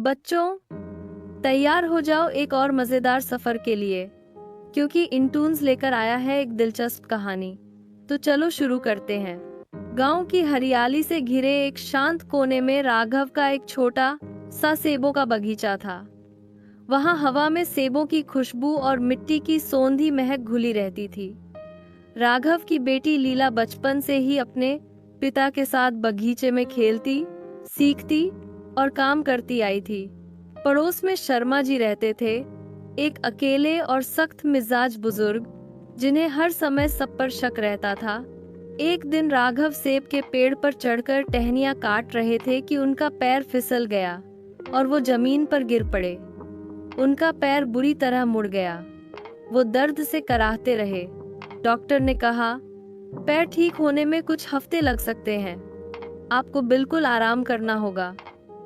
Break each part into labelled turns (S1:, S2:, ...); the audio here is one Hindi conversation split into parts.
S1: बच्चों, तैयार हो जाओ एक और मजेदार सफर के लिए, क्योंकि इंटून्स लेकर आया है एक दिलचस्प कहानी। तो चलो शुरू करते हैं। गांव की हरियाली से घिरे एक शांत कोने में राघव का एक छोटा सा सेबों का बगीचा था। वहां हवा में सेबों की खुशबू और मिट्टी की सोंधी महक घुली रहती थी। राघव की बेटी लीला बचपन से ही अपने पिता के साथ बगीचे में खेलती, सीखती और काम करती आई थी। पड़ोस में शर्मा जी रहते थे, एक अकेले और सख्त मिजाज बुजुर्ग, जिन्हें हर समय सब पर शक रहता था। एक दिन राघव सेब के पेड़ पर चढ़कर टहनियां काट रहे थे कि उनका पैर फिसल गया और वो जमीन पर गिर पड़े। उनका पैर बुरी तरह मुड़ गया। वो दर्द से कराहते रहे। डॉक्टर ने कहा, पैर ठीक होने में कुछ हफ्ते लग सकते हैं, आपको बिल्कुल आराम करना होगा।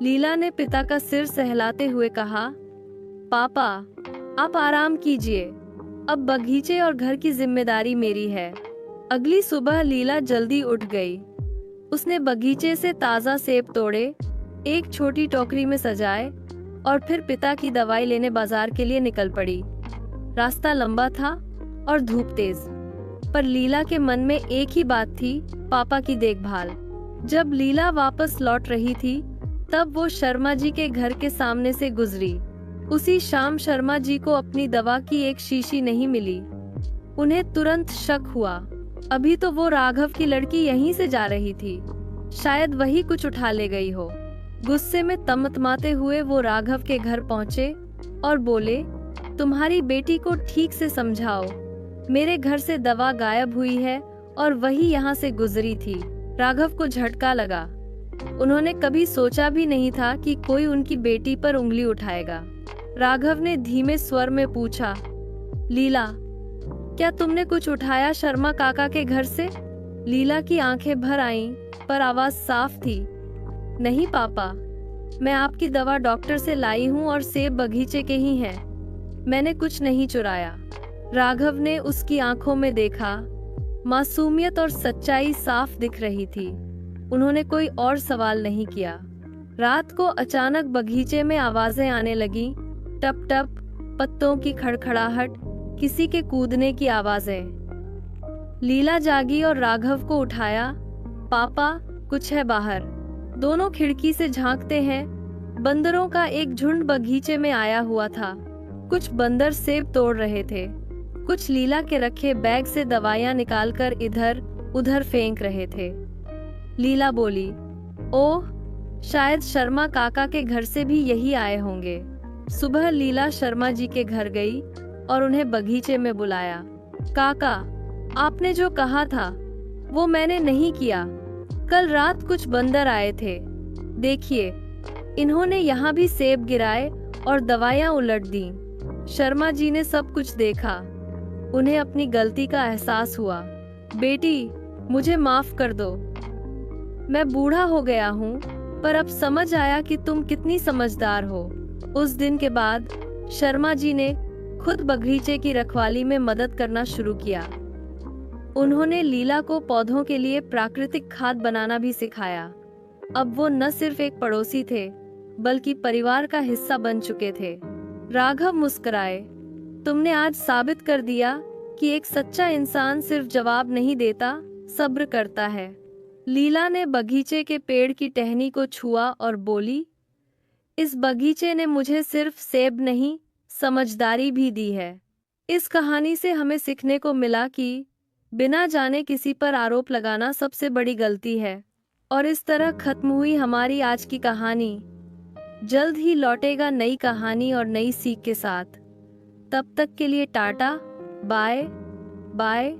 S1: लीला ने पिता का सिर सहलाते हुए कहा, पापा, आप आराम कीजिए, अब बगीचे और घर की जिम्मेदारी मेरी है। अगली सुबह लीला जल्दी उठ गई। उसने बगीचे से ताज़ा सेब तोड़े, एक छोटी टोकरी में सजाए और फिर पिता की दवाई लेने बाजार के लिए निकल पड़ी। रास्ता लंबा था और धूप तेज, पर लीला के मन में एक ही बात थी, पापा की देखभाल। जब लीला वापस लौट रही थी, तब वो शर्मा जी के घर के सामने से गुजरी। उसी शाम शर्मा जी को अपनी दवा की एक शीशी नहीं मिली। उन्हें तुरंत शक हुआ, अभी तो वो राघव की लड़की यहीं से जा रही थी, शायद वही कुछ उठा ले गई हो। गुस्से में तमतमाते हुए वो राघव के घर पहुंचे और बोले, तुम्हारी बेटी को ठीक से समझाओ, मेरे घर से दवा गायब हुई है और वही यहाँ से गुजरी थी। राघव को झटका लगा। उन्होंने कभी सोचा भी नहीं था कि कोई उनकी बेटी पर उंगली उठाएगा। राघव ने धीमे स्वर में पूछा, लीला, क्या तुमने कुछ उठाया शर्मा काका के घर से? लीला की आंखें भर आईं, पर आवाज साफ थी, नहीं पापा, मैं आपकी दवा डॉक्टर से लाई हूँ और सेब बगीचे के ही हैं, मैंने कुछ नहीं चुराया। राघव ने उसकी आंखों में देखा। मासूमियत और सच्चाई साफ दिख रही थी। उन्होंने कोई और सवाल नहीं किया। रात को अचानक बगीचे में आवाजें आने लगी, टप टप, पत्तों की खड़खड़ाहट, किसी के कूदने की आवाजें। लीला जागी और राघव को उठाया, पापा, कुछ है बाहर। दोनों खिड़की से झांकते हैं। बंदरों का एक झुंड बगीचे में आया हुआ था। कुछ बंदर सेब तोड़ रहे थे, कुछ लीला के रखे बैग से दवाइयां निकालकर इधर उधर फेंक रहे थे। लीला बोली, ओह, शायद शर्मा काका के घर से भी यही आए होंगे। सुबह लीला शर्मा जी के घर गई और उन्हें बगीचे में बुलाया। काका, आपने जो कहा था वो मैंने नहीं किया। कल रात कुछ बंदर आए थे, देखिए, इन्होंने यहाँ भी सेब गिराए और दवाइयाँ उलट दी। शर्मा जी ने सब कुछ देखा। उन्हें अपनी गलती का एहसास हुआ। बेटी, मुझे माफ कर दो, मैं बूढ़ा हो गया हूँ, पर अब समझ आया कि तुम कितनी समझदार हो। उस दिन के बाद शर्मा जी ने खुद बगीचे की रखवाली में मदद करना शुरू किया। उन्होंने लीला को पौधों के लिए प्राकृतिक खाद बनाना भी सिखाया। अब वो न सिर्फ एक पड़ोसी थे, बल्कि परिवार का हिस्सा बन चुके थे। राघव मुस्कुराए, तुमने आज साबित कर दिया कि एक सच्चा इंसान सिर्फ जवाब नहीं देता, सब्र करता है। लीला ने बगीचे के पेड़ की टहनी को छुआ और बोली, इस बगीचे ने मुझे सिर्फ सेब नहीं, समझदारी भी दी है। इस कहानी से हमें सीखने को मिला कि बिना जाने किसी पर आरोप लगाना सबसे बड़ी गलती है। और इस तरह खत्म हुई हमारी आज की कहानी। जल्द ही लौटेगा नई कहानी और नई सीख के साथ। तब तक के लिए टाटा, बाय बाय।